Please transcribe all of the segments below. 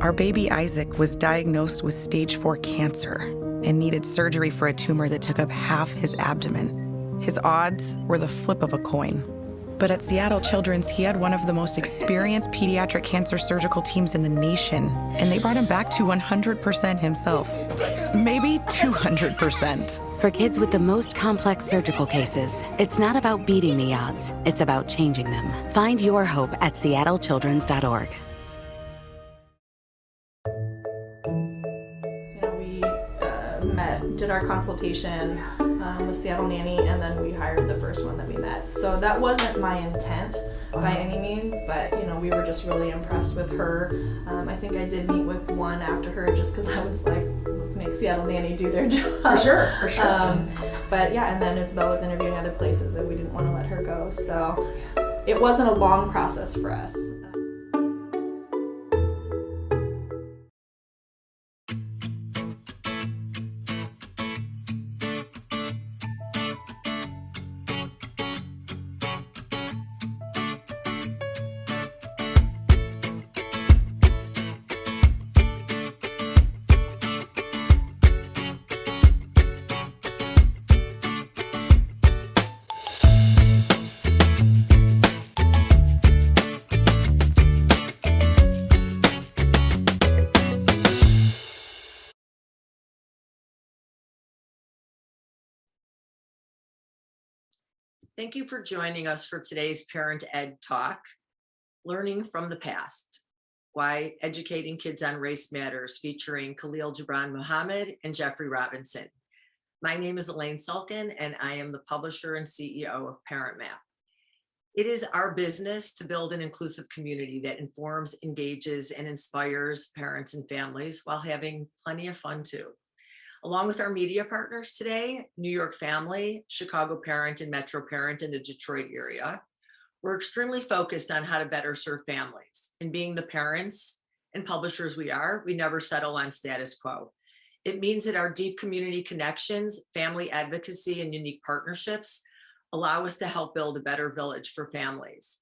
Our baby Isaac was diagnosed with stage 4 cancer and needed surgery for a tumor that took up half his abdomen. His odds were the flip of a coin. But at Seattle Children's, he had one of the most experienced pediatric cancer surgical teams in the nation, and they brought him back to 100% himself. Maybe 200%. For kids with the most complex surgical cases, it's not about beating the odds, it's about changing them. Find your hope at seattlechildrens.org. Did our consultation with Seattle Nanny, and then we hired the first one that we met. So that wasn't my intent by any means, but we were just really impressed with her. I think I did meet with one after her just because I was like, let's make Seattle Nanny do their job. For sure. But yeah, and then Isabel was interviewing other places and we didn't want to let her go. So it wasn't a long process for us. Thank you for joining us for today's Parent Ed Talk, Learning from the Past, Why Educating Kids on Race Matters, featuring Khalil Gibran Muhammad and Jeffery Robinson. My name is Elaine Sulkin, and I am the publisher and CEO of ParentMap. It is our business to build an inclusive community that informs, engages, and inspires parents and families while having plenty of fun too. Along with our media partners today, New York Family, Chicago Parent, and Metro Parent in the Detroit area, we're extremely focused on how to better serve families. And being the parents and publishers we are, we never settle on status quo. It means that our deep community connections, family advocacy, and unique partnerships allow us to help build a better village for families.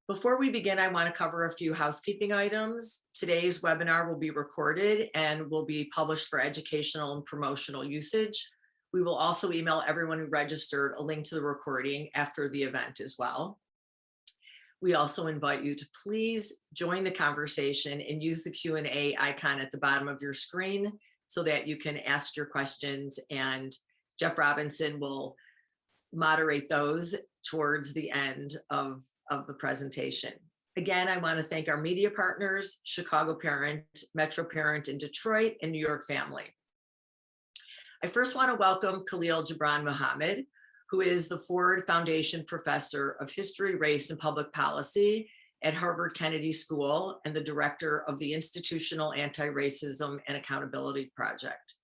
Before we begin, I want to cover a few housekeeping items. Today's webinar will be recorded and will be published for educational and promotional usage. We will also email everyone who registered a link to the recording after the event as well. We also invite you to please join the conversation and use the Q&A icon at the bottom of your screen so that you can ask your questions, and Jeff Robinson will moderate those towards the end of the presentation. Again, I want to thank our media partners, Chicago Parent, Metro Parent in Detroit, and New York Family. I first want to welcome Khalil Gibran Muhammad, who is the Ford Foundation Professor of History, Race, and Public Policy at Harvard Kennedy School and the Director of the Institutional Anti-Racism and Accountability Project.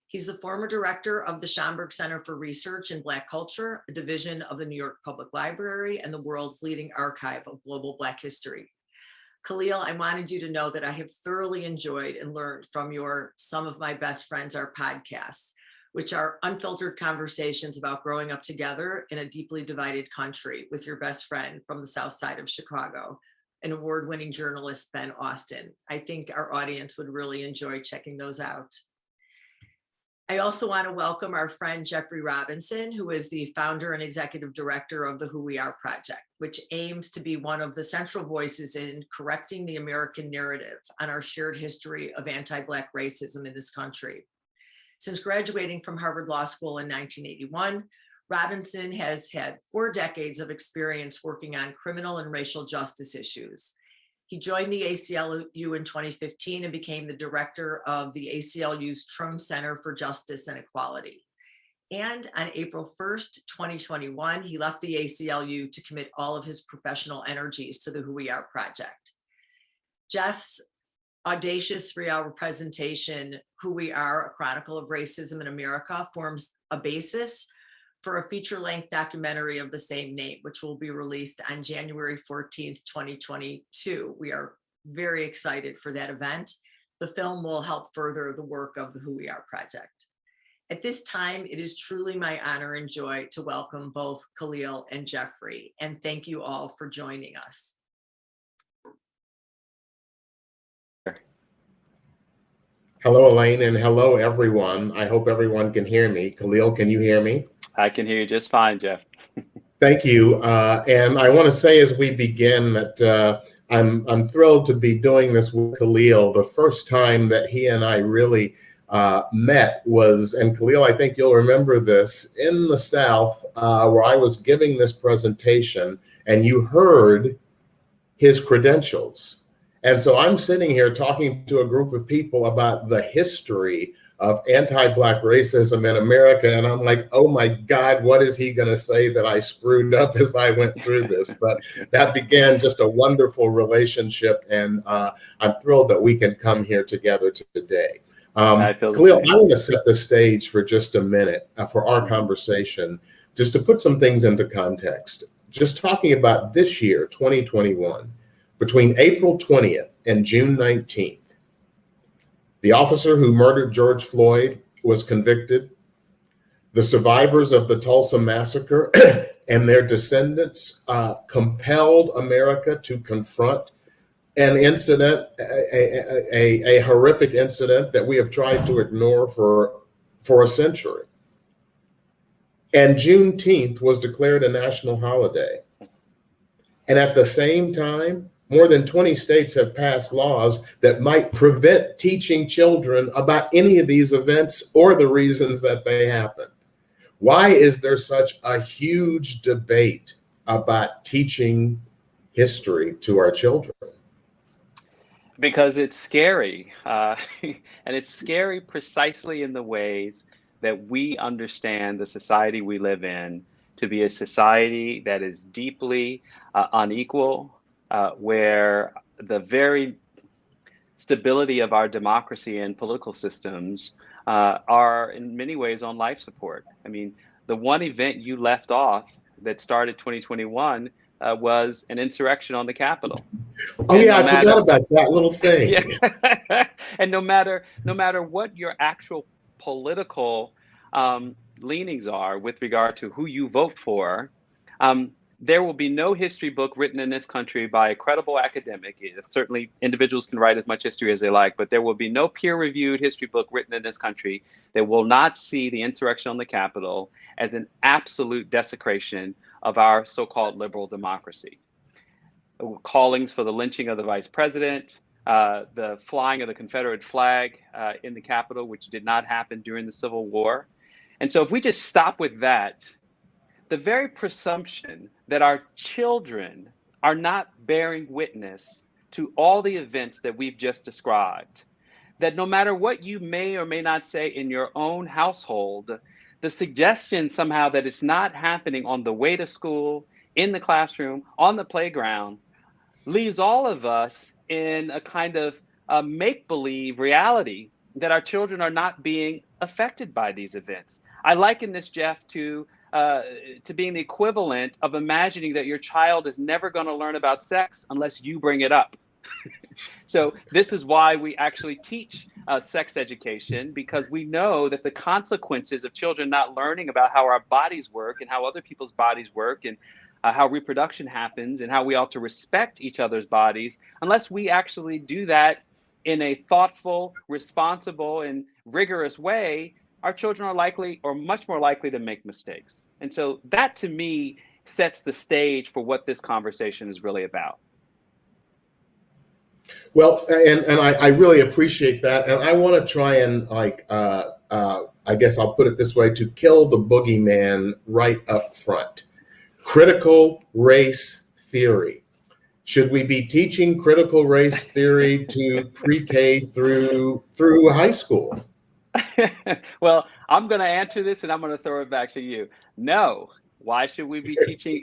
He's the former director of the Schomburg Center for Research in Black Culture, a division of the New York Public Library and the world's leading archive of global Black history. Khalil, I wanted you to know that I have thoroughly enjoyed and learned from your Some of My Best Friends Are podcasts, which are unfiltered conversations about growing up together in a deeply divided country with your best friend from the South Side of Chicago, an award-winning journalist, Ben Austin. I think our audience would really enjoy checking those out. I also want to welcome our friend Jeffery Robinson, who is the founder and executive director of the Who We Are Project, which aims to be one of the central voices in correcting the American narrative on our shared history of anti-Black racism in this country. Since graduating from Harvard Law School in 1981, Robinson has had 4 decades of experience working on criminal and racial justice issues. He joined the ACLU in 2015 and became the director of the ACLU's Trone Center for Justice and Equality. And on April 1st, 2021, he left the ACLU to commit all of his professional energies to the Who We Are Project. Jeff's audacious 3-hour presentation, Who We Are, A Chronicle of Racism in America, forms a basis for a feature-length documentary of the same name, which will be released on January 14th, 2022. We are very excited for that event. The film will help further the work of the Who We Are Project. At this time, it is truly my honor and joy to welcome both Khalil and Jeffery, and thank you all for joining us. Hello, Elaine, and hello, everyone. I hope everyone can hear me. Khalil, can you hear me? I can hear you just fine, Jeff. Thank you. And I want to say as we begin that I'm thrilled to be doing this with Khalil. The first time that he and I really met was, and Khalil, I think you'll remember this, in the South, where I was giving this presentation and you heard his credentials. And so I'm sitting here talking to a group of people about the history of anti-Black racism in America. And I'm like, oh my God, what is he going to say that I screwed up as I went through this? But that began just a wonderful relationship. And I'm thrilled that we can come here together today. Khalil, I want to set the stage for just a minute for our conversation, just to put some things into context. Just talking about this year, 2021, between April 20th and June 19th, the officer who murdered George Floyd was convicted. The survivors of the Tulsa massacre and their descendants compelled America to confront an incident, a horrific incident that we have tried to ignore for a century. And Juneteenth was declared a national holiday. And at the same time, more than 20 states have passed laws that might prevent teaching children about any of these events or the reasons that they happened. Why is there such a huge debate about teaching history to our children? Because it's scary. And it's scary precisely in the ways that we understand the society we live in to be a society that is deeply unequal, where the very stability of our democracy and political systems are in many ways on life support. I mean, the one event you left off that started 2021 was an insurrection on the Capitol. Oh, and yeah, I forgot about that little thing. Yeah. And no matter what your actual political leanings are with regard to who you vote for, there will be no history book written in this country by a credible academic. Certainly, individuals can write as much history as they like, but there will be no peer-reviewed history book written in this country that will not see the insurrection on the Capitol as an absolute desecration of our so-called liberal democracy. Callings for the lynching of the vice president, the flying of the Confederate flag in the Capitol, which did not happen during the Civil War. And so if we just stop with that, the very presumption that our children are not bearing witness to all the events that we've just described, that no matter what you may or may not say in your own household, the suggestion somehow that it's not happening on the way to school, in the classroom, on the playground, leaves all of us in a kind of make-believe reality that our children are not being affected by these events. I liken this, Jeff, to being the equivalent of imagining that your child is never going to learn about sex unless you bring it up. So this is why we actually teach sex education, because we know that the consequences of children not learning about how our bodies work and how other people's bodies work and how reproduction happens and how we ought to respect each other's bodies, unless we actually do that in a thoughtful, responsible, and rigorous way, our children are likely or much more likely to make mistakes. And so that, to me, sets the stage for what this conversation is really about. Well, and I really appreciate that. And I want to try and, I guess I'll put it this way, to kill the boogeyman right up front. Critical race theory. Should we be teaching critical race theory to pre-K through high school? Well, I'm going to answer this and I'm going to throw it back to you. No. Why should we be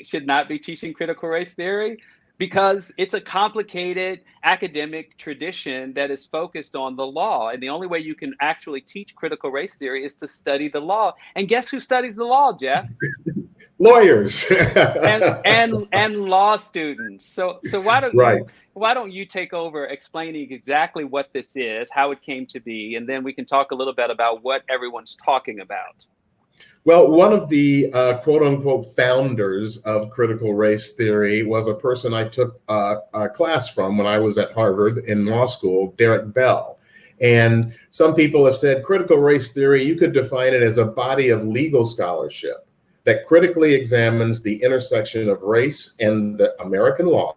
should not be teaching critical race theory? Because it's a complicated academic tradition that is focused on the law. And the only way you can actually teach critical race theory is to study the law. And guess who studies the law, Jeff? Lawyers. and law students. So why don't you take over explaining exactly what this is, how it came to be, and then we can talk a little bit about what everyone's talking about. Well, one of the quote unquote founders of critical race theory was a person I took a class from when I was at Harvard in law school, Derek Bell. And some people have said critical race theory, you could define it as a body of legal scholarship that critically examines the intersection of race and the American law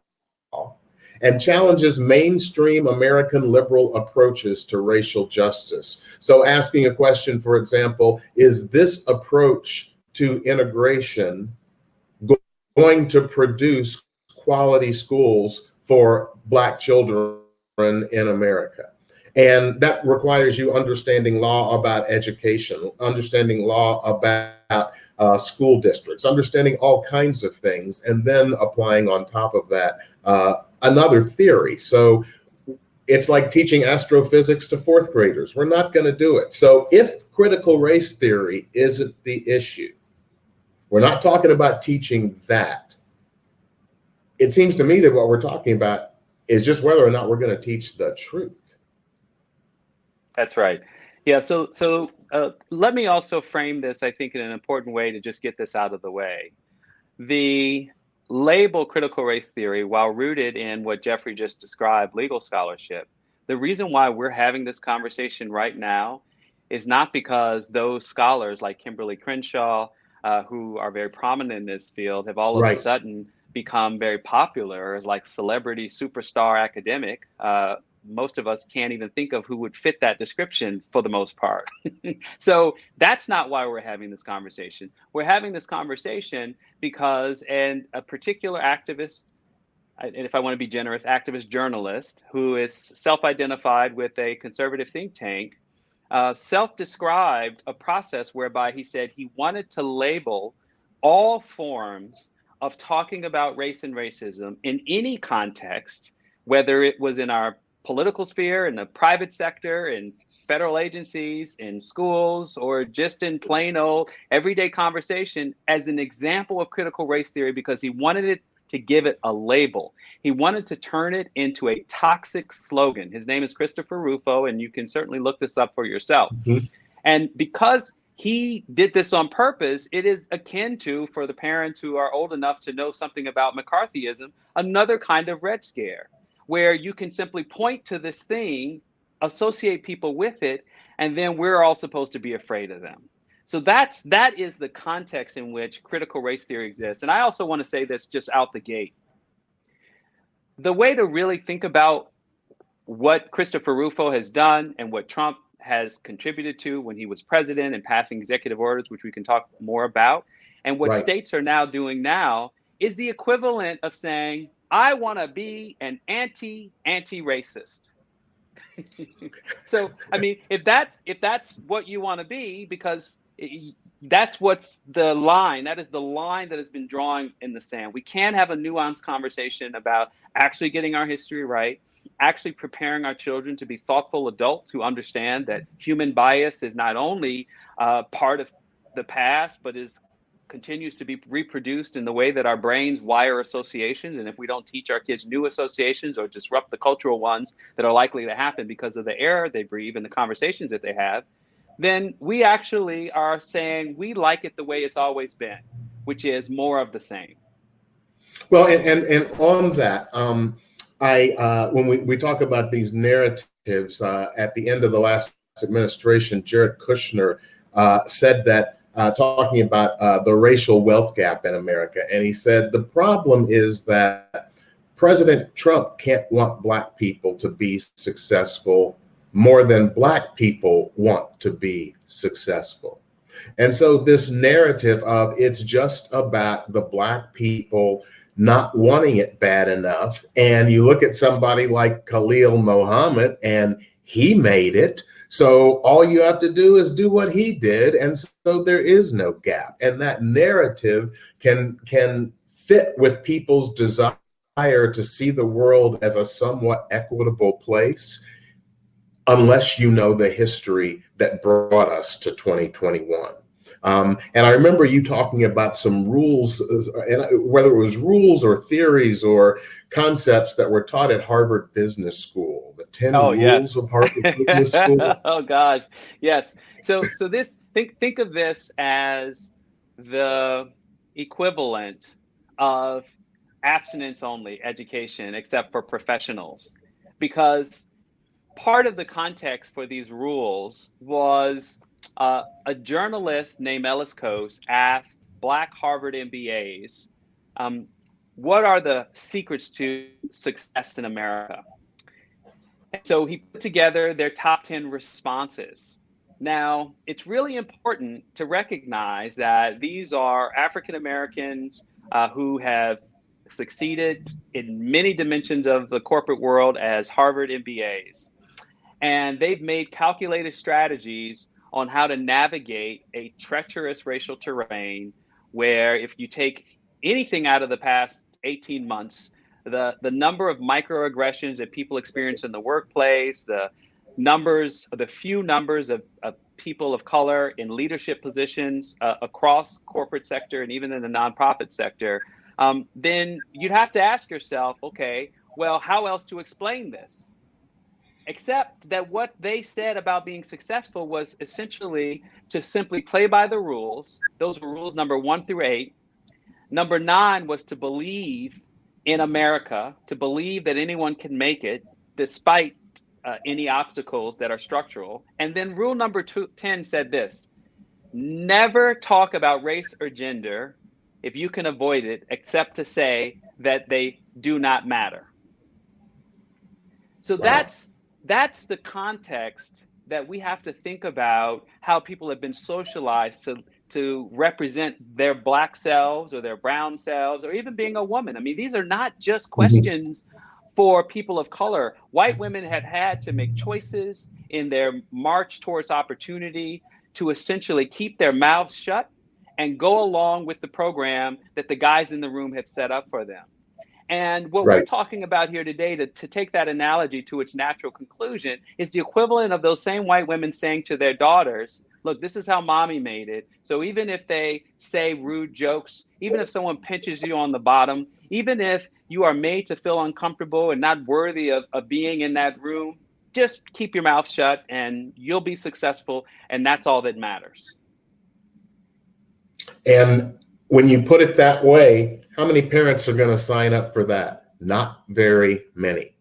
and challenges mainstream American liberal approaches to racial justice. So asking a question, for example, is this approach to integration going to produce quality schools for Black children in America? And that requires you understanding law about education, understanding law about school districts, understanding all kinds of things, and then applying on top of that another theory. So it's like teaching astrophysics to fourth graders. We're not going to do it. So if critical race theory isn't the issue, we're not talking about teaching that. It seems to me that what we're talking about is just whether or not we're going to teach the truth. That's right. Yeah. So let me also frame this, I think, in an important way to just get this out of the way. The label critical race theory, while rooted in what Jeffrey just described, legal scholarship, the reason why we're having this conversation right now is not because those scholars like Kimberly Crenshaw, who are very prominent in this field, have all of a sudden become very popular, like celebrity superstar academic. Most of us can't even think of who would fit that description for the most part. So that's not why we're having this conversation. We're having this conversation because a particular activist, and if I want to be generous, activist journalist who is self-identified with a conservative think tank, self-described a process whereby he said he wanted to label all forms of talking about race and racism in any context, whether it was in our political sphere, in the private sector, in federal agencies, in schools, or just in plain old everyday conversation, as an example of critical race theory, because he wanted it to give it a label. He wanted to turn it into a toxic slogan. His name is Christopher Rufo, and you can certainly look this up for yourself. Mm-hmm. And because he did this on purpose, it is akin to, for the parents who are old enough to know something about McCarthyism, another kind of Red Scare, where you can simply point to this thing, associate people with it, and then we're all supposed to be afraid of them. So that is the context in which critical race theory exists. And I also want to say this just out the gate. The way to really think about what Christopher Rufo has done and what Trump has contributed to when he was president and passing executive orders, which we can talk more about, and what states are now doing now, is the equivalent of saying, I want to be an anti-racist. So, I mean, if that's what you want to be, because that's what's the line, that is the line that has been drawn in the sand. We can't have a nuanced conversation about actually getting our history right, actually preparing our children to be thoughtful adults who understand that human bias is not only part of the past, but continues to be reproduced in the way that our brains wire associations. And if we don't teach our kids new associations or disrupt the cultural ones that are likely to happen because of the air they breathe and the conversations that they have, then we actually are saying we like it the way it's always been, which is more of the same. Well, and on that, when we talk about these narratives, at the end of the last administration, Jared Kushner said that, talking about the racial wealth gap in America. And he said, the problem is that President Trump can't want Black people to be successful more than Black people want to be successful. And so this narrative of it's just about the Black people not wanting it bad enough. And you look at somebody like Khalil Muhammad and he made it. So all you have to do is do what he did. And so there is no gap. And that narrative can fit with people's desire to see the world as a somewhat equitable place, unless you know the history that brought us to 2021. And I remember you talking about some rules, and whether it was rules or theories or concepts that were taught at Harvard Business School, the 10 rules of Harvard Business School. Oh gosh, yes. So this think of this as the equivalent of abstinence only education, except for professionals, because part of the context for these rules was a journalist named Ellis Coase asked Black Harvard MBAs, what are the secrets to success in America? And so he put together their top 10 responses. Now, it's really important to recognize that these are African Americans who have succeeded in many dimensions of the corporate world as Harvard MBAs. And they've made calculated strategies on how to navigate a treacherous racial terrain where if you take anything out of the past 18 months, the number of microaggressions that people experience in the workplace, the few numbers of people of color in leadership positions across corporate sector and even in the nonprofit sector, then you'd have to ask yourself, okay, well, how else to explain this? Except that what they said about being successful was essentially to simply play by the rules. Those were rules number 1 through 8. Number 9 was to believe in America, to believe that anyone can make it despite any obstacles that are structural. And then rule number 10 said this: never talk about race or gender if you can avoid it, except to say that they do not matter. So Wow. that's the context that we have to think about how people have been socialized to represent their Black selves or their brown selves or even being a woman. I mean, these are not just questions for people of color. White women have had to make choices in their march towards opportunity to essentially keep their mouths shut and go along with the program that the guys in the room have set up for them. And what we're talking about here today, to take that analogy to its natural conclusion, is the equivalent of those same white women saying to their daughters, look, this is how mommy made it. So even if they say rude jokes, even if someone pinches you on the bottom, even if you are made to feel uncomfortable and not worthy of being in that room, just keep your mouth shut and you'll be successful. And that's all that matters. And when you put it that way, how many parents are going to sign up for that? Not very many.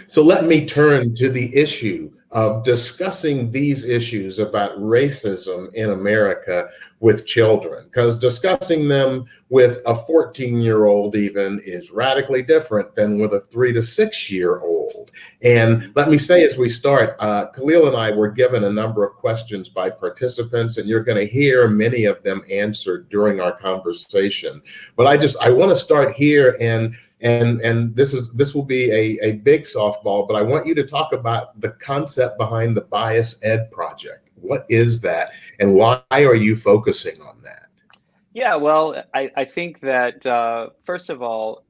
So let me turn to the issue of discussing these issues about racism in America with children, because discussing them with a 14-year-old even is radically different than with a 3 to 6-year-old. And let me say as we start, Khalil and I were given a number of questions by participants, and you're going to hear many of them answered during our conversation. But I want to start here, and this will be a big softball, but I want you to talk about the concept behind the Bias Ed project. What is that, and why are you focusing on that? Yeah, well, I think that first of all,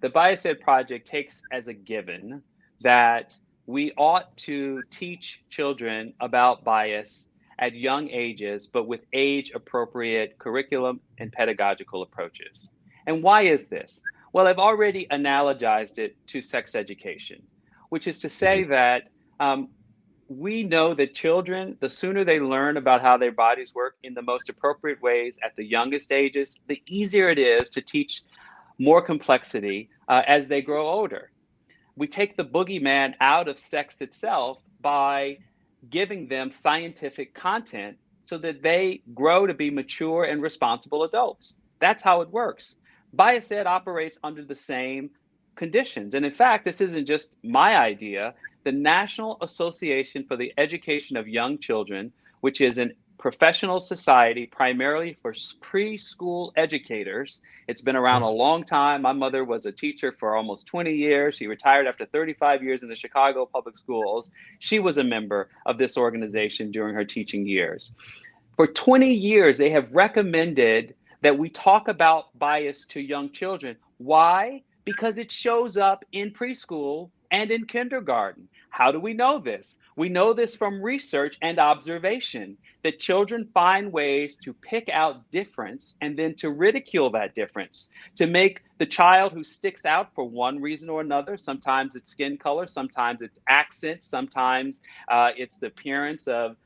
the Bias Ed project takes as a given that we ought to teach children about bias at young ages, but with age-appropriate curriculum and pedagogical approaches. And why is this? Well, I've already analogized it to sex education, which is to say that we know that children, the sooner they learn about how their bodies work in the most appropriate ways at the youngest ages, the easier it is to teach more complexity as they grow older. We take the boogeyman out of sex itself by giving them scientific content so that they grow to be mature and responsible adults. That's how it works. Bias Ed operates under the same conditions. And in fact, this isn't just my idea. The National Association for the Education of Young Children, which is a professional society primarily for preschool educators. It's been around a long time. My mother was a teacher for almost 20 years. She retired after 35 years in the Chicago public schools. She was a member of this organization during her teaching years. For 20 years, they have recommended that we talk about bias to young children. Why? Because it shows up in preschool and in kindergarten. How do we know this? We know this from research and observation, that children find ways to pick out difference and then to ridicule that difference, to make the child who sticks out for one reason or another. Sometimes it's skin color, sometimes it's accent, sometimes it's the appearance of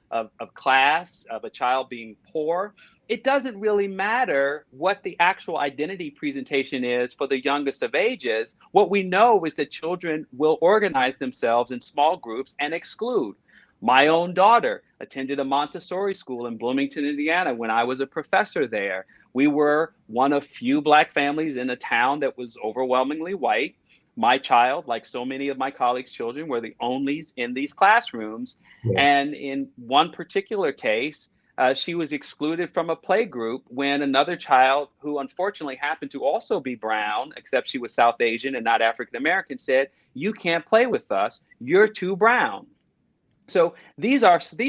class, of a child being poor. it doesn't really matter what the actual identity presentation is for the youngest of ages. What we know is that children will organize themselves in small groups and exclude. My own daughter attended a Montessori school in Bloomington, Indiana, when I was a professor there. We were one of few Black families in a town that was overwhelmingly white. My child, like so many of my colleagues' children, were the onlys in these classrooms. Yes. And in one particular case, she was excluded from a play group when another child, who unfortunately happened to also be brown, except she was South Asian and not African American, said, "You can't play with us. You're too brown." So these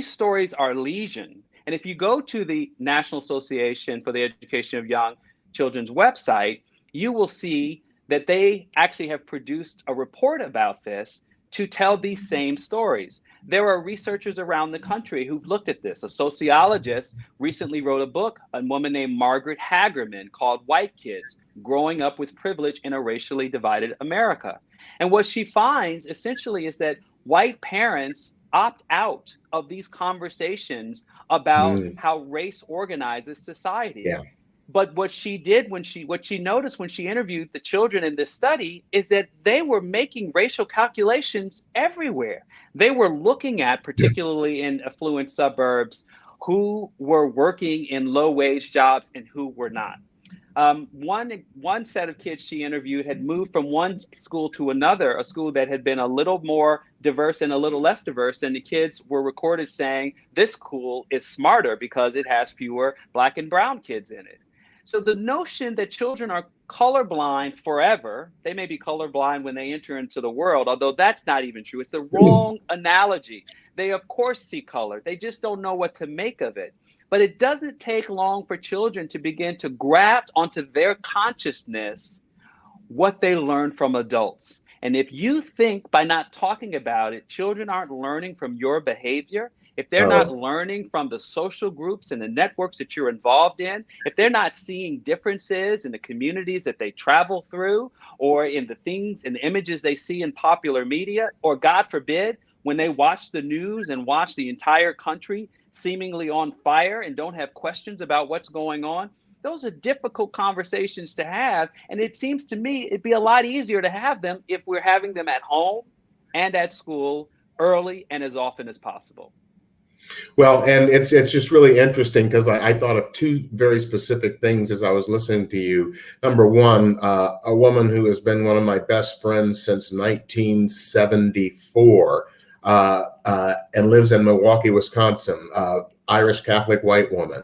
stories are legion. And if you go to the National Association for the Education of Young Children's website, you will see that they actually have produced a report about this to tell these same stories. There are researchers around the country who've looked at this. A sociologist recently wrote a book, a woman named Margaret Hagerman, called White Kids: Growing Up with Privilege in a Racially Divided America. And what she finds essentially is that white parents opt out of these conversations about how race organizes society. Yeah. But what she noticed when she interviewed the children in this study is that they were making racial calculations everywhere. They were looking at, particularly in affluent suburbs, who were working in low-wage jobs and who were not. One set of kids she interviewed had moved from one school to another, a school that had been a little more diverse and a little less diverse, and the kids were recorded saying, "This school is smarter because it has fewer Black and brown kids in it." So the notion that children are colorblind forever, they may be colorblind when they enter into the world, although that's not even true. It's the wrong analogy. They, of course, see color. They just don't know what to make of it. But it doesn't take long for children to begin to graft onto their consciousness what they learn from adults. And if you think by not talking about it, children aren't learning from your behavior, if they're not learning from the social groups and the networks that you're involved in, if they're not seeing differences in the communities that they travel through, or in the things and the images they see in popular media, or God forbid, when they watch the news and watch the entire country seemingly on fire and don't have questions about what's going on, those are difficult conversations to have. And it seems to me it'd be a lot easier to have them if we're having them at home and at school early and as often as possible. Well, and it's just really interesting because I thought of two very specific things as I was listening to you. Number one, a woman who has been one of my best friends since 1974 and lives in Milwaukee, Wisconsin, Irish Catholic white woman.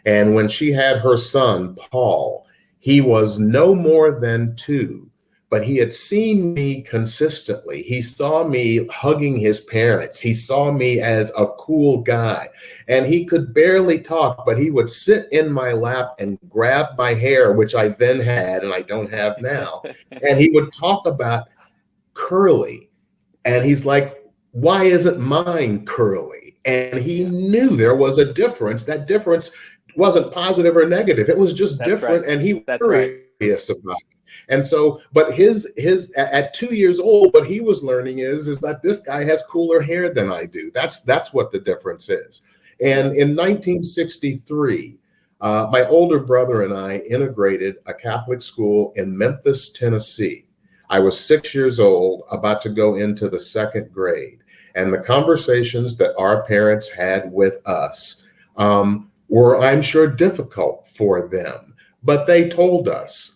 And when she had her son, Paul, he was no more than 2. But he had seen me consistently. He saw me hugging his parents. He saw me as a cool guy. And he could barely talk, but he would sit in my lap and grab my hair, which I then had and I don't have now. And he would talk about curly. And he's like, "Why isn't mine curly?" And he knew there was a difference. That difference wasn't positive or negative. It was just different. Right. And he was curious about it. And so, but his at 2 years old, what he was learning is that this guy has cooler hair than I do. That's what the difference is. And in 1963, my older brother and I integrated a Catholic school in Memphis, Tennessee. I was 6 years old, about to go into the 2nd grade. And the conversations that our parents had with us were, I'm sure, difficult for them. But they told us,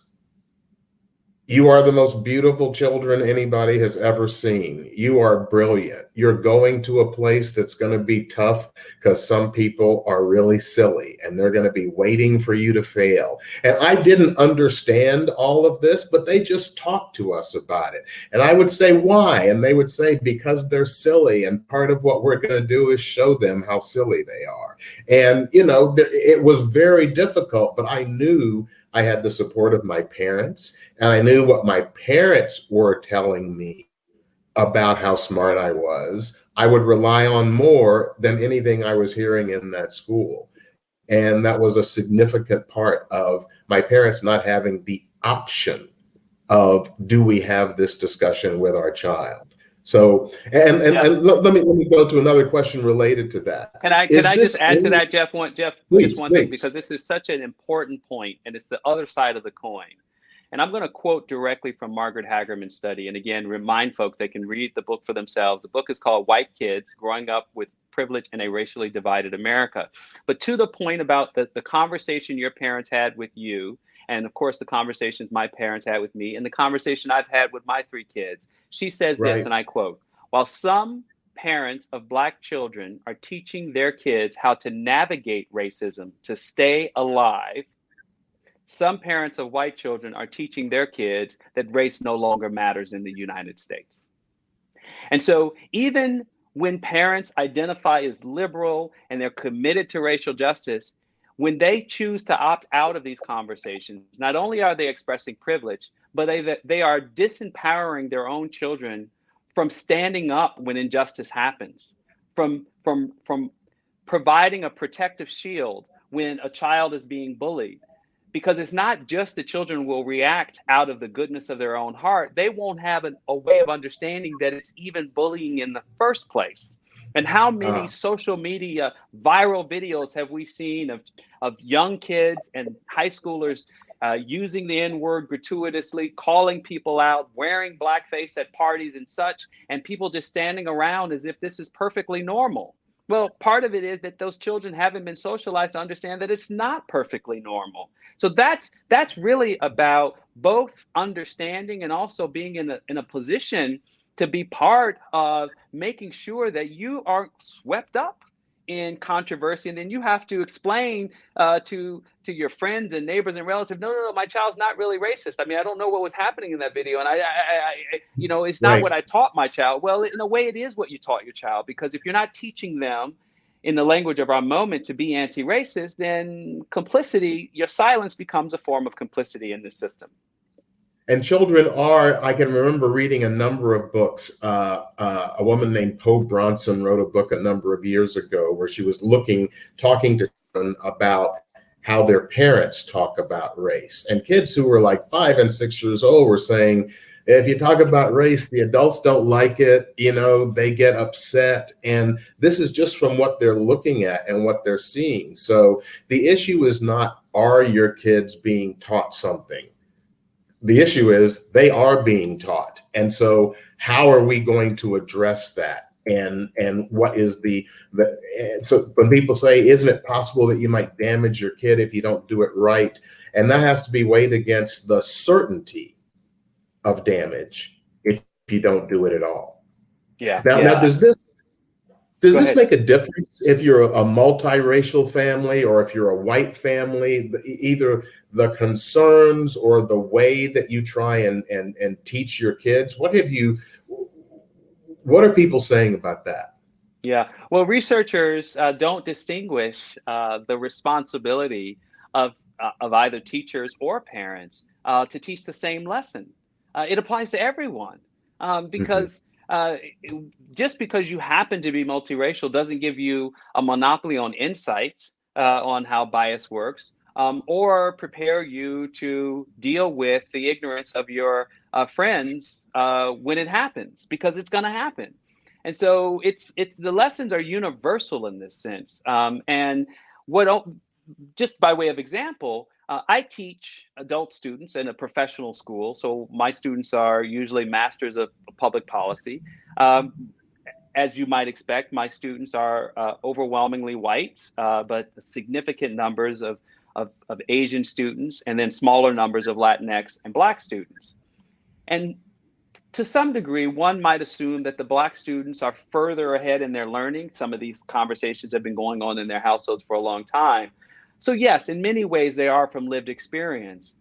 "You are the most beautiful children anybody has ever seen. You are brilliant. You're going to a place that's going to be tough because some people are really silly and they're going to be waiting for you to fail." And I didn't understand all of this, but they just talked to us about it. And I would say, "Why?" And they would say, "Because they're silly. And part of what we're going to do is show them how silly they are." And, you know, it was very difficult, but I knew I had the support of my parents, and I knew what my parents were telling me about how smart I was, I would rely on more than anything I was hearing in that school. And that was a significant part of my parents not having the option of, do we have this discussion with our child? So, and Yeah. let me go to another question related to that. Can I just add to that, Jeff? Just Please, one thing, please. because this is such an important point, and it's the other side of the coin. And I'm going to quote directly from Margaret Hagerman's study. And again, remind folks they can read the book for themselves. The book is called White Kids Growing Up with Privilege in a Racially Divided America. But to the point about the conversation your parents had with you, and of course, the conversations my parents had with me, and the conversation I've had with my 3 kids, she says this, Right. and I quote, "While some parents of Black children are teaching their kids how to navigate racism to stay alive, some parents of white children are teaching their kids that race no longer matters in the United States." And so even when parents identify as liberal and they're committed to racial justice, when they choose to opt out of these conversations, not only are they expressing privilege, but they are disempowering their own children from standing up when injustice happens, from providing a protective shield when a child is being bullied. Because it's not just that children will react out of the goodness of their own heart. They won't have a way of understanding that it's even bullying in the first place. And how many social media viral videos have we seen of young kids and high schoolers using the N-word gratuitously, calling people out, wearing blackface at parties and such, and people just standing around as if this is perfectly normal? Well, part of it is that those children haven't been socialized to understand that it's not perfectly normal. So that's really about both understanding and also being in a position to be part of making sure that you aren't swept up in controversy, and then you have to explain to your friends and neighbors and relatives, no, my child's not really racist. I mean, I don't know what was happening in that video, and I it's not Right. what I taught my child. Well, in a way, it is what you taught your child, because if you're not teaching them in the language of our moment to be anti-racist, then complicity, your silence becomes a form of complicity in this system. And children are, I can remember reading a number of books. A woman named Poe Bronson wrote a book a number of years ago where she was talking to children about how their parents talk about race. And kids who were like 5 and 6 years old were saying, if you talk about race, the adults don't like it, they get upset. And this is just from what they're looking at and what they're seeing. So the issue is not, are your kids being taught something? The issue is they are being taught. And so how are we going to address that? And what is so when people say, isn't it possible that you might damage your kid if you don't do it right? And that has to be weighed against the certainty of damage if you don't do it at all. Yeah. Now does this Go ahead. make a difference if you're a multiracial family or if you're a white family, either the concerns or the way that you try and teach your kids? What are people saying about that? Yeah, well, researchers don't distinguish the responsibility of either teachers or parents to teach the same lesson. It applies to everyone, because just because you happen to be multiracial doesn't give you a monopoly on insights on how bias works, or prepare you to deal with the ignorance of your friends when it happens, because it's going to happen. And so it's the lessons are universal in this sense. And just by way of example, I teach adult students in a professional school. So my students are usually masters of public policy. As you might expect, my students are overwhelmingly white, but significant numbers of Asian students, and then smaller numbers of Latinx and Black students. And to some degree, one might assume that the Black students are further ahead in their learning. Some of these conversations have been going on in their households for a long time. So yes, in many ways, they are from lived experience.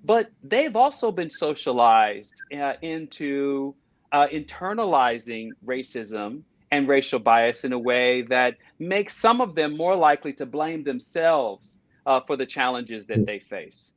But they've also been socialized into internalizing racism and racial bias in a way that makes some of them more likely to blame themselves for the challenges that they face.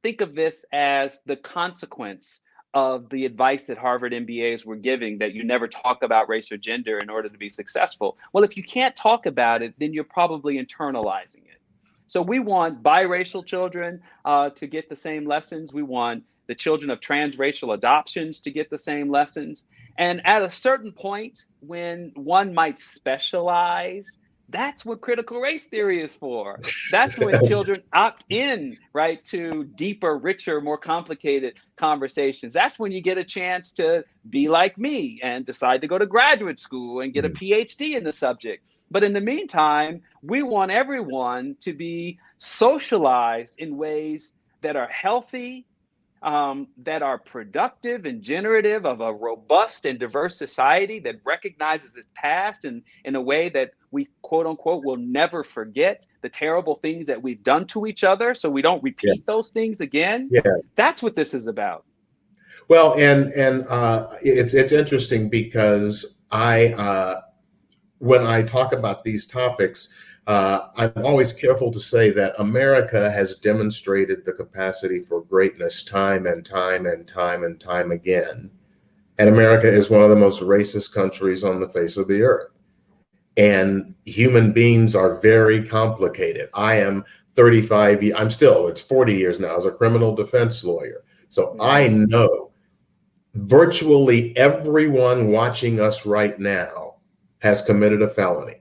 Think of this as the consequence of the advice that Harvard MBAs were giving, that you never talk about race or gender in order to be successful. Well, if you can't talk about it, then you're probably internalizing it. So we want biracial children to get the same lessons. We want the children of transracial adoptions to get the same lessons. And at a certain point, when one might specialize, that's what critical race theory is for. That's when children opt in, right, to deeper, richer, more complicated conversations. That's when you get a chance to be like me and decide to go to graduate school and get a PhD in the subject. But in the meantime, we want everyone to be socialized in ways that are healthy, that are productive and generative of a robust and diverse society that recognizes its past and in a way that we, quote unquote, will never forget the terrible things that we've done to each other so we don't repeat those things again. That's what this is about. Well, and it's interesting because when I talk about these topics, I'm always careful to say that America has demonstrated the capacity for greatness time and time and time and time again. And America is one of the most racist countries on the face of the earth. And human beings are very complicated. I am 35, it's 40 years now as a criminal defense lawyer. So I know virtually everyone watching us right now has committed a felony.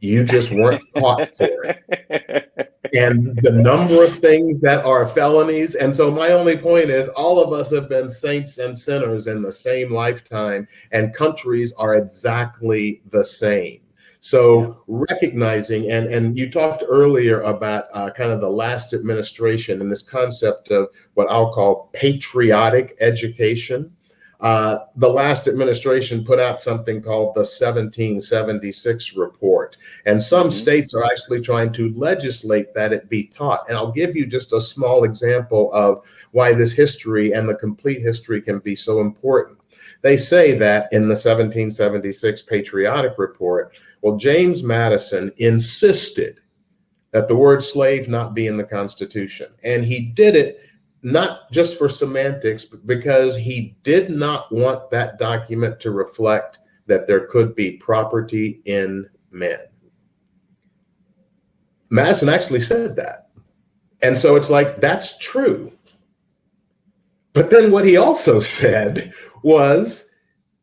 You just weren't caught for it. And the number of things that are felonies. And so my only point is all of us have been saints and sinners in the same lifetime, and countries are exactly the same. So recognizing, and you talked earlier about kind of the last administration and this concept of what I'll call patriotic education. The last administration put out something called the 1776 report, and some states are actually trying to legislate that it be taught. And I'll give you just a small example of why this history and the complete history can be so important. They say that in the 1776 patriotic report, well, James Madison insisted that the word slave not be in the Constitution, and he did it not just for semantics, but because he did not want that document to reflect that there could be property in men. Madison actually said that. And so it's like, that's true. But then what he also said was,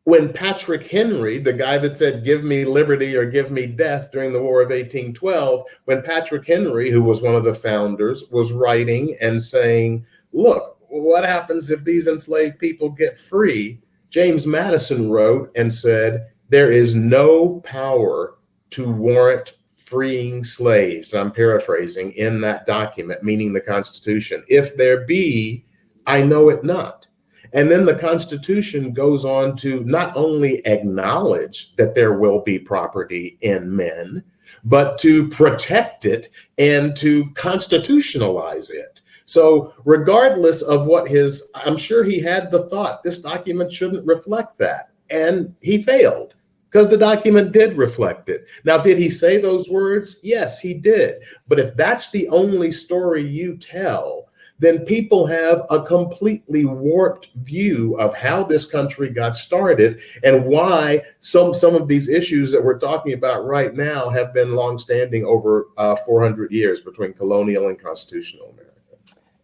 when Patrick Henry, the guy that said, give me liberty or give me death during the War of 1812, when Patrick Henry, who was one of the founders, was writing and saying, look, what happens if these enslaved people get free? James Madison wrote and said, there is no power to warrant freeing slaves. I'm paraphrasing in that document, meaning the Constitution. If there be, I know it not. And then the Constitution goes on to not only acknowledge that there will be property in men, but to protect it and to constitutionalize it. So regardless of what I'm sure he had the thought, this document shouldn't reflect that. And he failed because the document did reflect it. Now, did he say those words? Yes, he did. But if that's the only story you tell, then people have a completely warped view of how this country got started and why some of these issues that we're talking about right now have been longstanding over 400 years between colonial and constitutional America.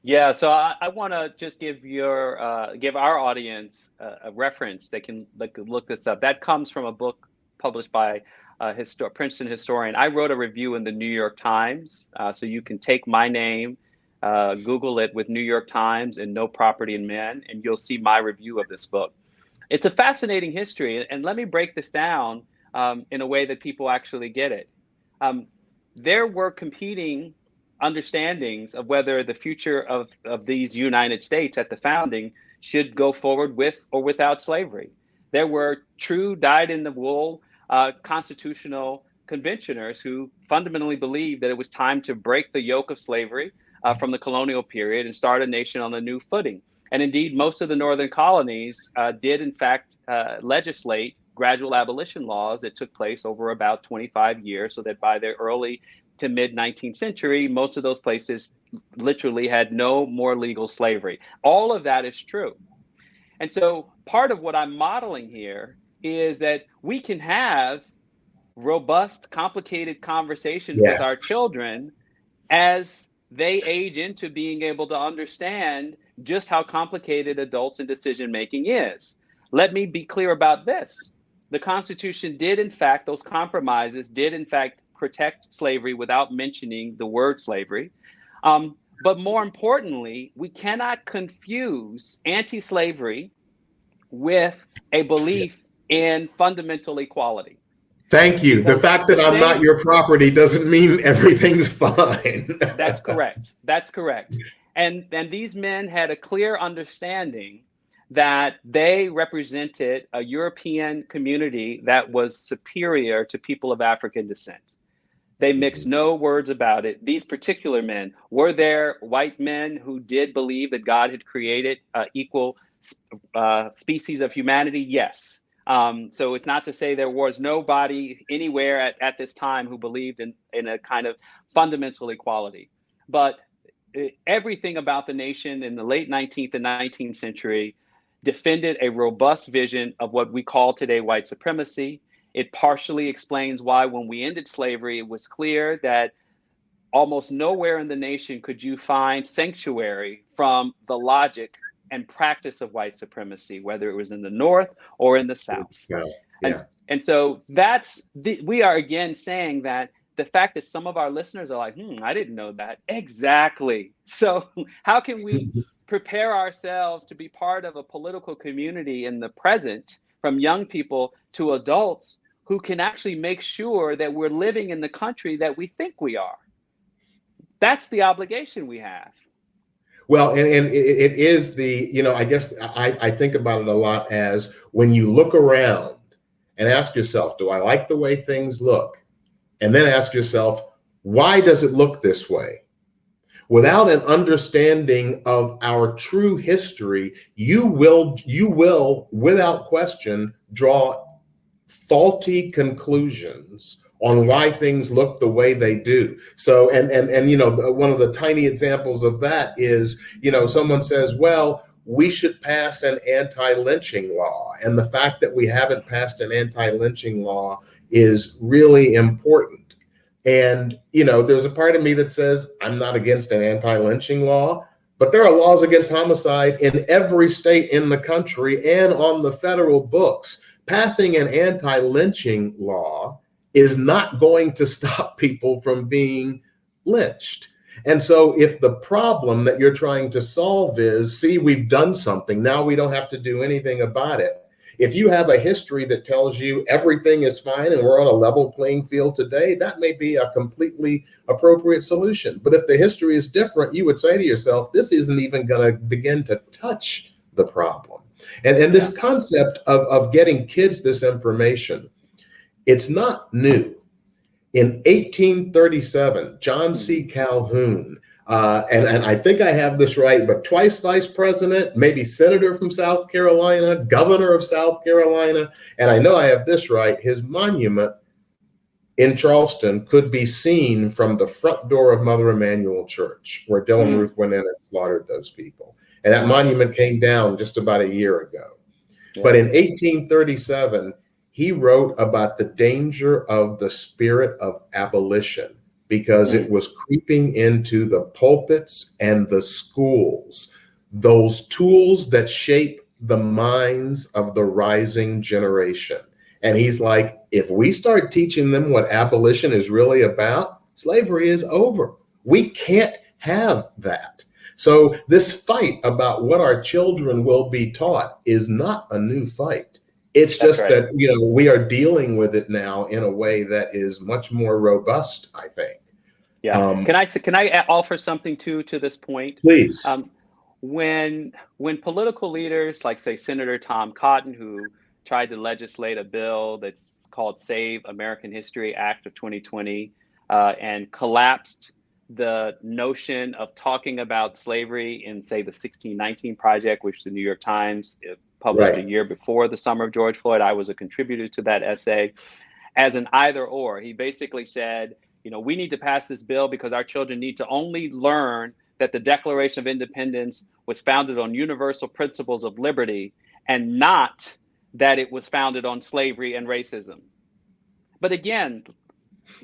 Yeah, so I want to just give our audience a reference. They can look this up. That comes from a book published by a Princeton historian. I wrote a review in the New York Times, so you can take my name, Google it with New York Times and No Property in Men, and you'll see my review of this book. It's a fascinating history, and let me break this down in a way that people actually get it. There were competing understandings of whether the future of these United States at the founding should go forward with or without slavery. There were true dyed-in-the-wool constitutional conventioners who fundamentally believed that it was time to break the yoke of slavery from the colonial period and start a nation on a new footing. And indeed, most of the northern colonies did, in fact, legislate gradual abolition laws that took place over about 25 years, so that by the early to mid 19th century, most of those places literally had no more legal slavery. All of that is true. And so part of what I'm modeling here is that we can have robust, complicated conversations with our children as they age into being able to understand just how complicated adults and decision making is. let me be clear about this. The Constitution did, in fact, those compromises did, in fact, protect slavery without mentioning the word slavery. But more importantly, we cannot confuse anti-slavery with a belief in fundamental equality. Thank you. The fact that I'm not your property doesn't mean everything's fine. That's correct. That's correct. And these men had a clear understanding that they represented a European community that was superior to people of African descent. They mixed no words about it. These particular men, were there white men who did believe that God had created equal species of humanity? Yes. So it's not to say there was nobody anywhere at this time who believed in a kind of fundamental equality. But everything about the nation in the late 19th and 19th century defended a robust vision of what we call today white supremacy. It partially explains why when we ended slavery, it was clear that almost nowhere in the nation could you find sanctuary from the logic and practice of white supremacy, whether it was in the North or in the South. Yeah. And so we are again saying that the fact that some of our listeners are like, I didn't know that. Exactly. So how can we prepare ourselves to be part of a political community in the present, from young people to adults, who can actually make sure that we're living in the country that we think we are? That's the obligation we have. Well, and it is I guess I think about it a lot as when you look around and ask yourself, do I like the way things look? And then ask yourself, why does it look this way? Without an understanding of our true history, you will, without question, draw faulty conclusions on why things look the way they do. So, and one of the tiny examples of that is, someone says, well, we should pass an anti-lynching law. And the fact that we haven't passed an anti-lynching law is really important. And, there's a part of me that says I'm not against an anti-lynching law, but there are laws against homicide in every state in the country and on the federal books. Passing an anti-lynching law is not going to stop people from being lynched. And so if the problem that you're trying to solve is, see, we've done something, now we don't have to do anything about it. If you have a history that tells you everything is fine and we're on a level playing field today, that may be a completely appropriate solution. But if the history is different, you would say to yourself, this isn't even going to begin to touch the problem. And this concept of getting kids this information, it's not new. In 1837, John C. Calhoun, and I think I have this right, but twice vice president, maybe senator from South Carolina, governor of South Carolina, and I know I have this right, his monument in Charleston could be seen from the front door of Mother Emanuel Church, where Dylan Ruth went in and slaughtered those people. And that monument came down just about a year ago. Yeah. But in 1837, he wrote about the danger of the spirit of abolition because it was creeping into the pulpits and the schools, those tools that shape the minds of the rising generation. And he's like, if we start teaching them what abolition is really about, slavery is over. We can't have that. So this fight about what our children will be taught is not a new fight. It's just that, we are dealing with it now in a way that is much more robust, I think. Yeah. Can I offer something to this point? Please. When political leaders like, say, Senator Tom Cotton, who tried to legislate a bill that's called Save American History Act of 2020, and collapsed the notion of talking about slavery in, say, the 1619 Project, which the New York Times published a year before the summer of George Floyd. I was a contributor to that essay, as an either or. He basically said, we need to pass this bill because our children need to only learn that the Declaration of Independence was founded on universal principles of liberty and not that it was founded on slavery and racism. But again,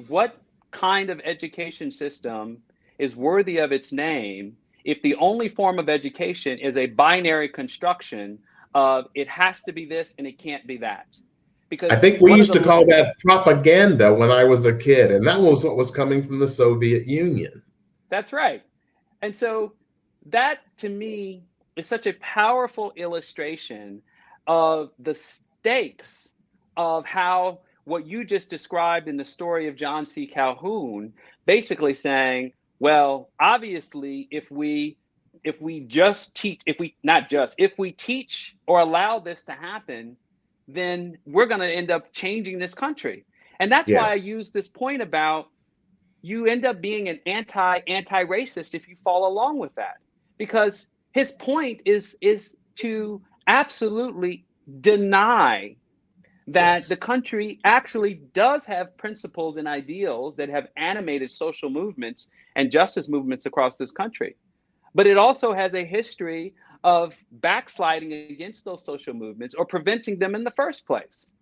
what kind of education system is worthy of its name if the only form of education is a binary construction of it has to be this and it can't be that. Because I think we one of used the to call that propaganda when I was a kid, and that was what was coming from the Soviet Union. That's right. And so that to me is such a powerful illustration of the stakes of how what you just described in the story of John C. Calhoun, basically saying, well, obviously, if we just teach, if we teach or allow this to happen, then we're going to end up changing this country. And that's why I use this point about you end up being an anti-racist if you follow along with that, because his point is to absolutely deny that the country actually does have principles and ideals that have animated social movements and justice movements across this country. But it also has a history of backsliding against those social movements or preventing them in the first place.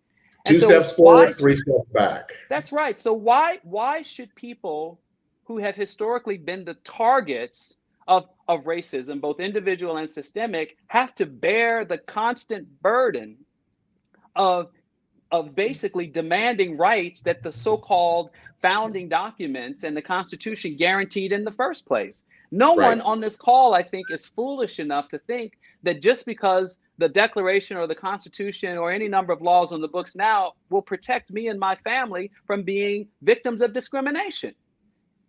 Two steps forward, three steps back. That's right. So why should people who have historically been the targets of racism, both individual and systemic, have to bear the constant burden of basically demanding rights that the so-called founding documents and the Constitution guaranteed in the first place? No one on this call, I think, is foolish enough to think that just because the Declaration or the Constitution or any number of laws on the books now will protect me and my family from being victims of discrimination.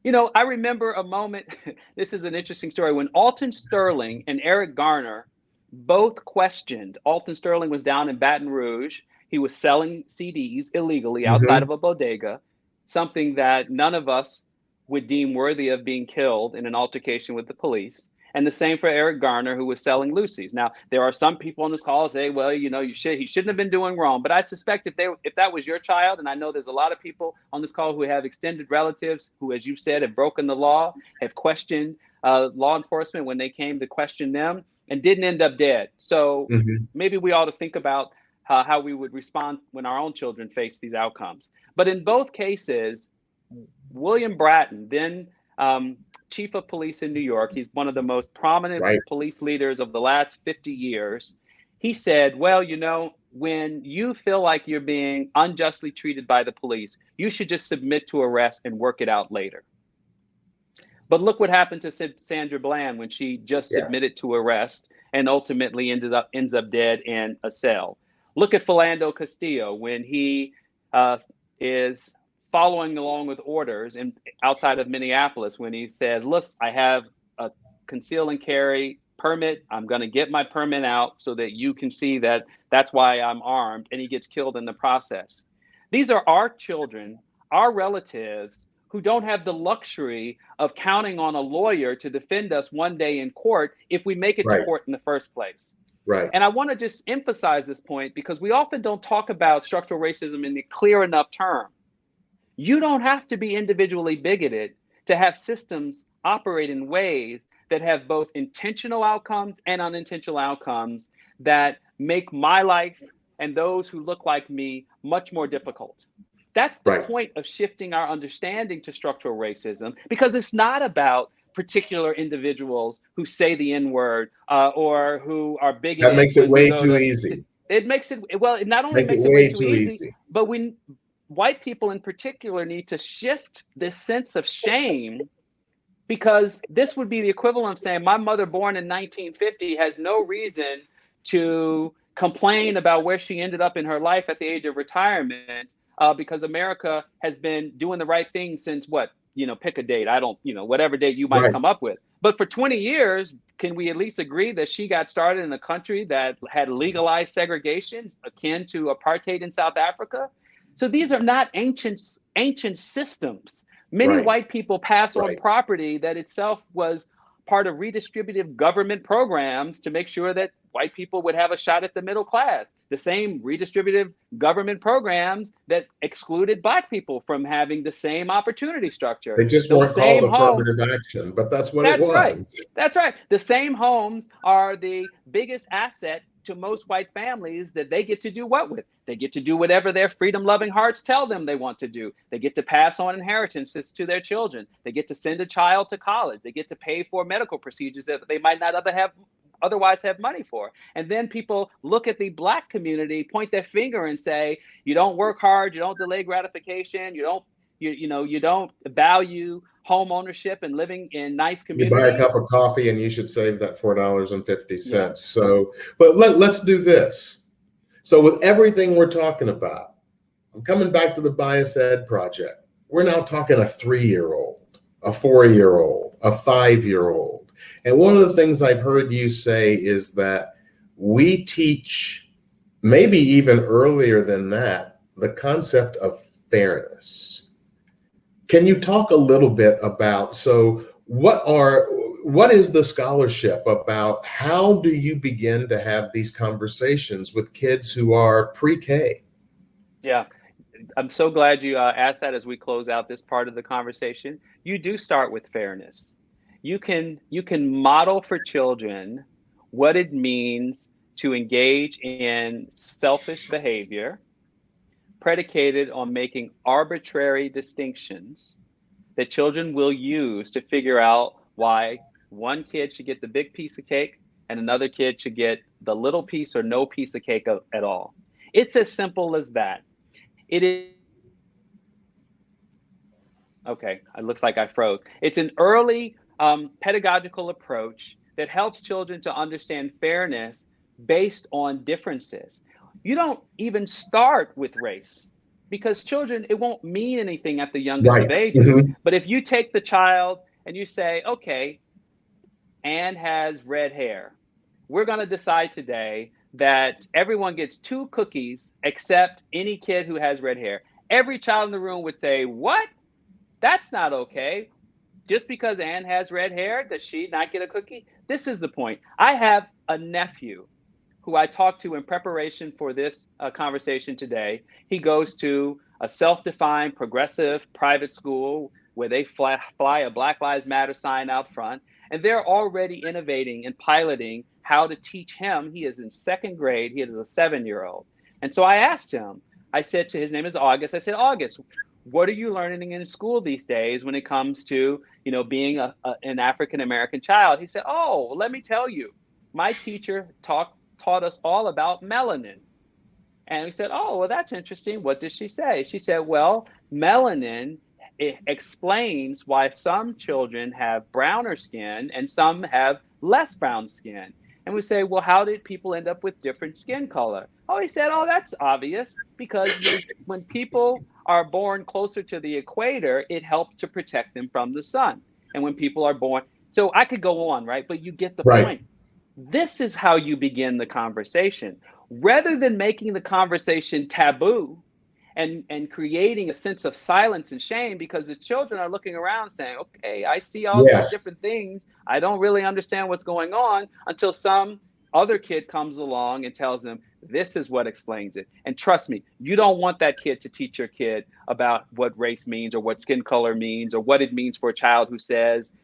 You know, I remember a moment, this is an interesting story, when Alton Sterling and Eric Garner both questioned. Alton Sterling was down in Baton Rouge. He was selling CDs illegally outside of a bodega, something that none of us would deem worthy of being killed in an altercation with the police. And the same for Eric Garner, who was selling Lucy's. Now, there are some people on this call who say, well, you know, he shouldn't have been doing wrong. But I suspect if that was your child, and I know there's a lot of people on this call who have extended relatives who, as you said, have broken the law, have questioned law enforcement when they came to question them and didn't end up dead. So maybe we ought to think about how we would respond when our own children face these outcomes. But in both cases, William Bratton, then chief of police in New York, he's one of the most prominent police leaders of the last 50 years. He said, well, you know, when you feel like you're being unjustly treated by the police, you should just submit to arrest and work it out later. But look what happened to Sandra Bland when she just submitted to arrest and ultimately ends up dead in a cell. Look at Philando Castillo when he is following along with orders outside of Minneapolis, when he says, look, I have a conceal and carry permit. I'm going to get my permit out so that you can see that that's why I'm armed. And he gets killed in the process. These are our children, our relatives, who don't have the luxury of counting on a lawyer to defend us one day in court if we make it to court in the first place. And I want to just emphasize this point because we often don't talk about structural racism in a clear enough term. You don't have to be individually bigoted to have systems operate in ways that have both intentional outcomes and unintentional outcomes that make my life and those who look like me much more difficult. That's the point of shifting our understanding to structural racism, because it's not about particular individuals who say the N-word or who are bigoted. That makes it way too easy. It makes it, well, it not only makes it way too easy, but when white people in particular need to shift this sense of shame, because this would be the equivalent of saying my mother born in 1950 has no reason to complain about where she ended up in her life at the age of retirement because America has been doing the right thing since what? Pick a date. I don't, whatever date you might come up with. But for 20 years, can we at least agree that she got started in a country that had legalized segregation akin to apartheid in South Africa? So these are not ancient systems. Many white people pass on property that itself was part of redistributive government programs to make sure that white people would have a shot at the middle class. The same redistributive government programs that excluded black people from having the same opportunity structure. They just weren't called affirmative action, but that's what it was. That's right. The same homes are the biggest asset to most white families that they get to do what with? They get to do whatever their freedom-loving hearts tell them they want to do. They get to pass on inheritances to their children. They get to send a child to college. They get to pay for medical procedures that they might not otherwise have money for. And then people look at the Black community, point their finger and say, you don't work hard, you don't delay gratification, you don't value home ownership and living in nice You buy a cup communities. of coffee and you should save that $4.50. Yeah. So, but let's do this. So with everything we're talking about, I'm coming back to the Bias Ed project. We're now talking a 3-year-old, a 4-year-old, a 5-year-old. And one of the things I've heard you say is that we teach, maybe even earlier than that, the concept of fairness. Can you talk a little bit about, so what is the scholarship about? How do you begin to have these conversations with kids who are pre-K? Yeah. I'm so glad you asked that as we close out this part of the conversation. You do start with fairness. You can model for children what it means to engage in selfish behavior predicated on making arbitrary distinctions that children will use to figure out why one kid should get the big piece of cake and another kid should get the little piece or no piece of cake at all. It's as simple as that. It is. Okay, it looks like I froze. It's an early pedagogical approach that helps children to understand fairness based on differences. You don't even start with race because children, it won't mean anything at the youngest of ages. Mm-hmm. But if you take the child and you say, okay, Anne has red hair. We're going to decide today that everyone gets 2 cookies except any kid who has red hair. Every child in the room would say, what? That's not okay. Just because Anne has red hair, does she not get a cookie? This is the point. I have a nephew who I talked to in preparation for this conversation today. He goes to a self-defined progressive private school where they fly a Black Lives Matter sign out front. And they're already innovating and piloting how to teach him. He is in 2nd grade. He is a 7-year-old. And so I asked him, I said to his name is August. I said, August, what are you learning in school these days when it comes to, being an African-American child? He said, oh, let me tell you, my teacher taught us all about melanin. And we said, oh, well, that's interesting. What did she say? She said, well, melanin, it explains why some children have browner skin and some have less brown skin. And we say, well, how did people end up with different skin color? Oh, he said, oh, that's obvious, because when people are born closer to the equator, it helps to protect them from the sun. And when people are born, so I could go on, right? But you get the point. This is how you begin the conversation. Rather than making the conversation taboo and creating a sense of silence and shame, because the children are looking around saying, okay, I see all these different things. I don't really understand what's going on, until some other kid comes along and tells them, this is what explains it. And trust me, you don't want that kid to teach your kid about what race means or what skin color means or what it means for a child who says,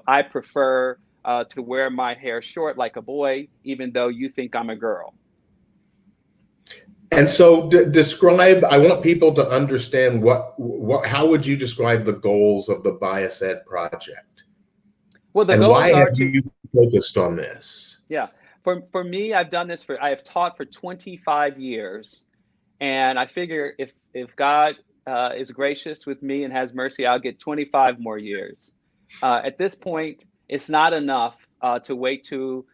I prefer to wear my hair short like a boy, even though you think I'm a girl. And so describe, I want people to understand how would you describe the goals of the Bias Ed project? Well, the and goals why are have you focused on this? Yeah, for me, I have taught for 25 years. And I figure if God is gracious with me and has mercy, I'll get 25 more years. At this point, it's not enough to wait till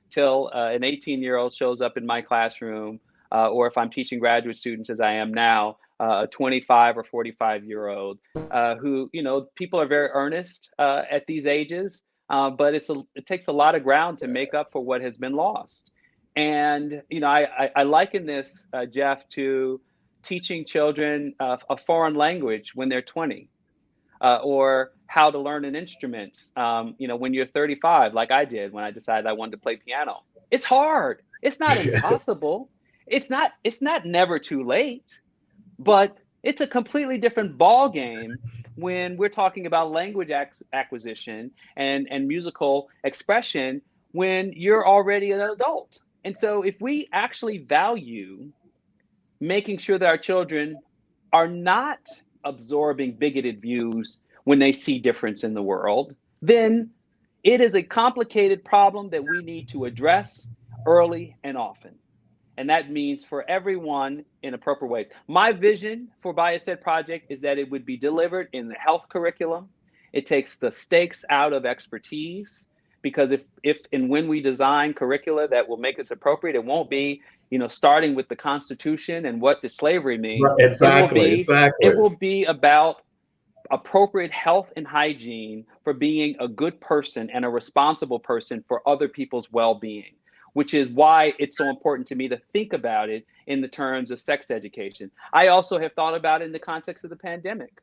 an 18-year-old shows up in my classroom, or if I'm teaching graduate students, as I am now, a 25 or 45-year-old who, people are very earnest at these ages, but it takes a lot of ground to make up for what has been lost. And, I liken this, Jeff, to teaching children a foreign language when they're 20, or how to learn an instrument, when you're 35, like I did when I decided I wanted to play piano. It's hard. It's not impossible. It's not never too late, but it's a completely different ball game when we're talking about language acquisition and musical expression when you're already an adult. And so if we actually value making sure that our children are not absorbing bigoted views when they see difference in the world, then It is a complicated problem that we need to address early and often. And that means for everyone in appropriate ways. My vision for BiasEd project is that it would be delivered in the health curriculum. It takes the stakes out of expertise, because if and when we design curricula that will make us appropriate, it won't be, starting with the Constitution and what does slavery mean. Right, exactly. It will be about appropriate health and hygiene for being a good person and a responsible person for other people's well-being, which is why it's so important to me to think about it in the terms of sex education. I also have thought about it in the context of the pandemic.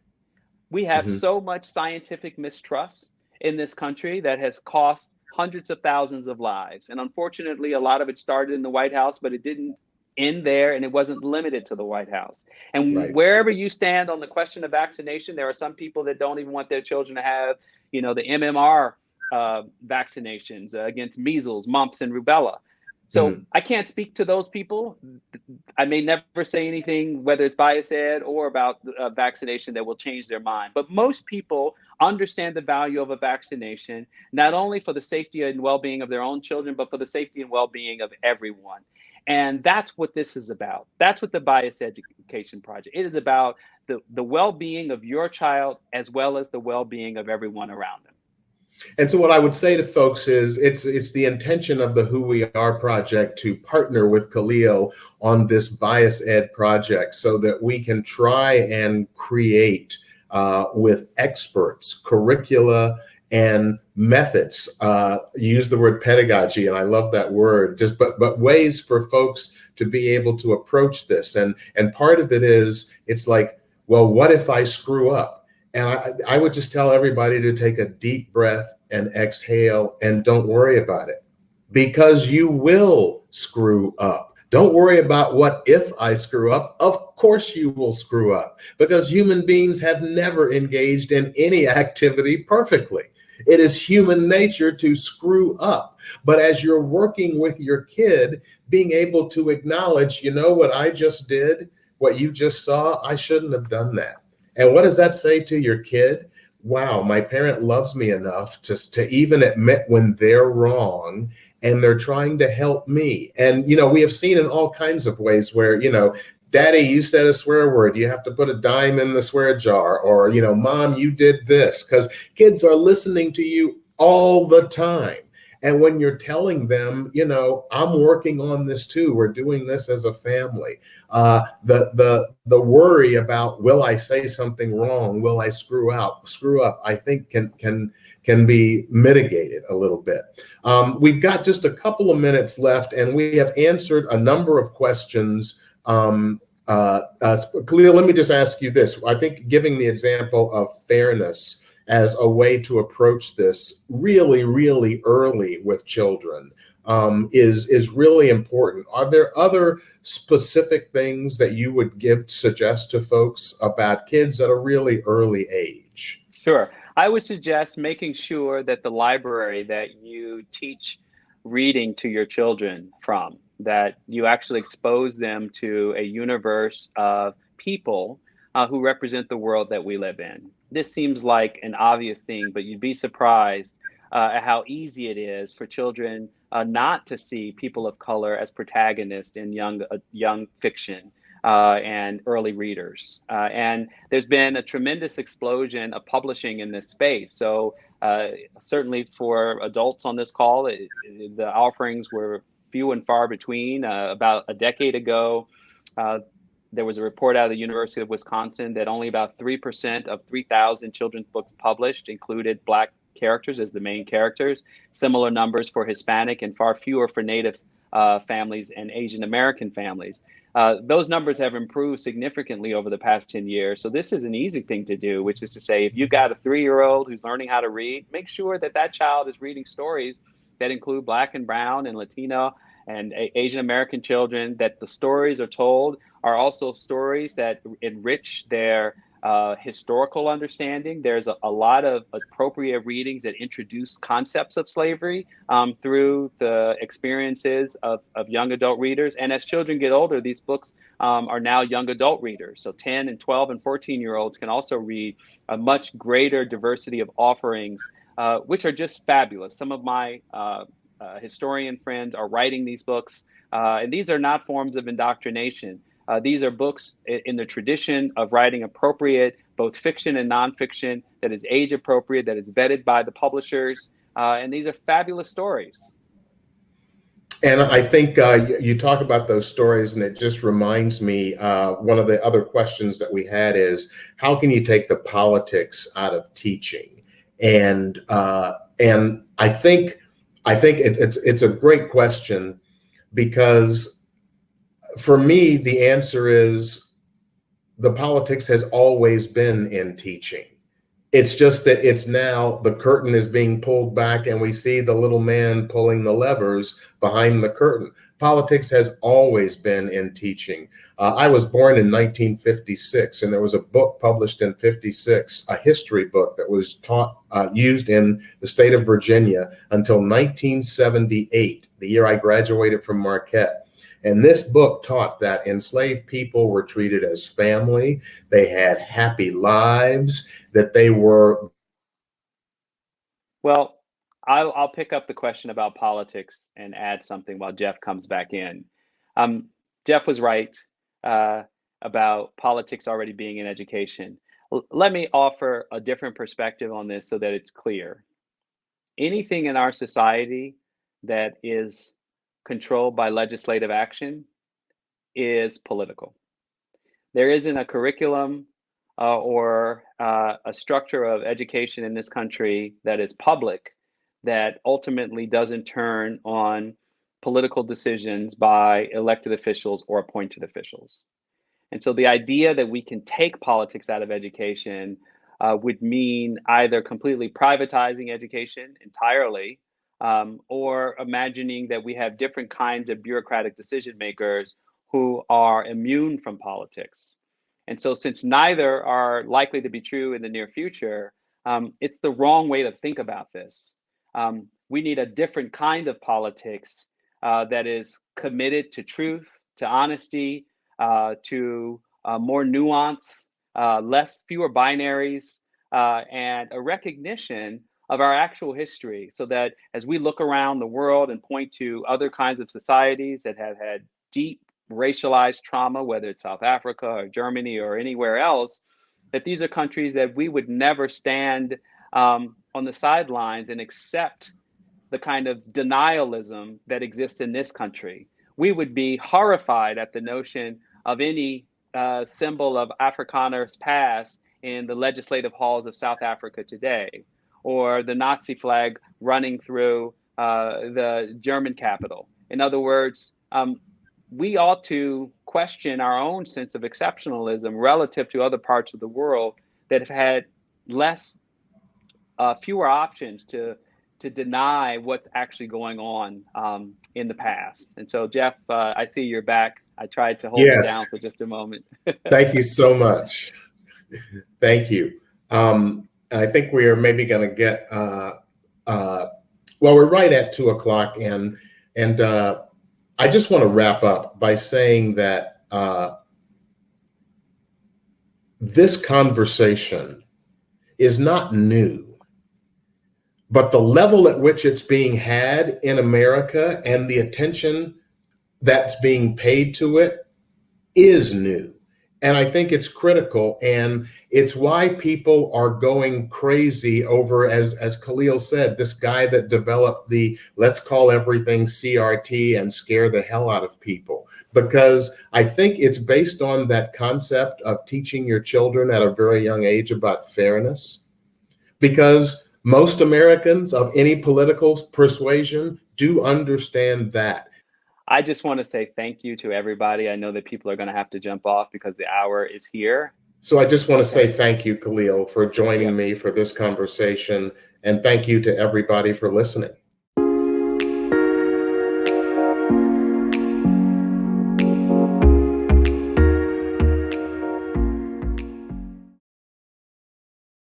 We have so much scientific mistrust in this country that has cost hundreds of thousands of lives. And unfortunately, a lot of it started in the White House, but it didn't end there, and it wasn't limited to the White House. And wherever you stand on the question of vaccination, there are some people that don't even want their children to have, the MMR vaccinations against measles, mumps, and rubella. So I can't speak to those people. I may never say anything, whether it's BiasEd or about vaccination, that will change their mind. But most people understand the value of a vaccination, not only for the safety and well-being of their own children, but for the safety and well-being of everyone. And that's what this is about. That's what the Bias Education Project. It is about the well-being of your child as well as the well-being of everyone around them. And so what I would say to folks is it's the intention of the Who We Are project to partner with Khalil on this Bias Ed project so that we can try and create with experts curricula and methods. Use the word pedagogy, and I love that word, but ways for folks to be able to approach this. And part of it is, it's like, well, what if I screw up? And I would just tell everybody to take a deep breath and exhale and don't worry about it, because you will screw up. Don't worry about what if I screw up. Of course you will screw up, because human beings have never engaged in any activity perfectly. It is human nature to screw up. But as you're working with your kid, being able to acknowledge, what I just did, what you just saw, I shouldn't have done that. And what does that say to your kid? Wow, my parent loves me enough to even admit when they're wrong, and they're trying to help me. And, we have seen in all kinds of ways where, Daddy, you said a swear word, you have to put a dime in the swear jar, or, Mom, you did this, because kids are listening to you all the time. And when you're telling them, I'm working on this too, we're doing this as a family. The worry about, will I say something wrong? Will I screw up? I think can be mitigated a little bit. We've got just a couple of minutes left, and we have answered a number of questions. Khalil, let me just ask you this. I think giving the example of fairness as a way to approach this really, really early with children is really important. Are there other specific things that you would suggest to folks about kids at a really early age? Sure. I would suggest making sure that the library that you teach reading to your children from, that you actually expose them to a universe of people who represent the world that we live in. This seems like an obvious thing, but you'd be surprised at how easy it is for children not to see people of color as protagonists in young fiction and early readers. And there's been a tremendous explosion of publishing in this space. So certainly for adults on this call, the offerings were few and far between. About a decade ago, there was a report out of the University of Wisconsin that only about 3% of 3,000 children's books published included Black characters as the main characters. Similar numbers for Hispanic, and far fewer for Native families and Asian American families. Those numbers have improved significantly over the past 10 years. So this is an easy thing to do, which is to say, if you've got a 3-year-old who's learning how to read, make sure that that child is reading stories that include Black and Brown and Latino and Asian American children, that the stories are told are also stories that enrich their historical understanding. There's a lot of appropriate readings that introduce concepts of slavery through the experiences of young adult readers. And as children get older, these books are now young adult readers. So 10 and 12 and 14-year-olds can also read a much greater diversity of offerings which are just fabulous. Some of my historian friends are writing these books, and these are not forms of indoctrination. These are books in the tradition of writing appropriate, both fiction and nonfiction, that is age appropriate, that is vetted by the publishers, and these are fabulous stories. And I think you talk about those stories, and it just reminds me, one of the other questions that we had is, how can you take the politics out of teaching? And I think it's a great question, because for me, the answer is the politics has always been in teaching. It's just that it's now the curtain is being pulled back and we see the little man pulling the levers behind the curtain. Politics has always been in teaching. I was born in 1956, and there was a book published in 56, a history book that was used in the state of Virginia until 1978, the year I graduated from Marquette. And this book taught that enslaved people were treated as family, they had happy lives, that they were. Well, I'll pick up the question about politics and add something while Jeff comes back in. Jeff was right about politics already being in education. Let me offer a different perspective on this so that it's clear. Anything in our society that is controlled by legislative action is political. There isn't a curriculum or a structure of education in this country that is public that ultimately doesn't turn on political decisions by elected officials or appointed officials. And so the idea that we can take politics out of education would mean either completely privatizing education entirely, or imagining that we have different kinds of bureaucratic decision makers who are immune from politics. And so since neither are likely to be true in the near future, it's the wrong way to think about this. We need a different kind of politics that is committed to truth, to honesty, to more nuance, fewer binaries, and a recognition of our actual history, so that as we look around the world and point to other kinds of societies that have had deep racialized trauma, whether it's South Africa or Germany or anywhere else, that these are countries that we would never stand on the sidelines and accept the kind of denialism that exists in this country. We would be horrified at the notion of any symbol of Afrikaner's past in the legislative halls of South Africa today, or the Nazi flag running through the German capital. In other words, we ought to question our own sense of exceptionalism relative to other parts of the world that have had fewer options to deny what's actually going on in the past. And so, Jeff, I see you're back. I tried to hold it down for just a moment. Thank you so much. Thank you. I think we are maybe going to get, we're right at 2:00, and I just want to wrap up by saying that this conversation is not new, but the level at which it's being had in America and the attention that's being paid to it is new. And I think it's critical, and it's why people are going crazy over, as Khalil said, this guy that developed the let's call everything CRT and scare the hell out of people. Because I think it's based on that concept of teaching your children at a very young age about fairness. Because most Americans of any political persuasion do understand that. I just want to say thank you to everybody. I know that people are going to have to jump off because the hour is here. So I just want to say thank you, Khalil, for joining me for this conversation. And thank you to everybody for listening.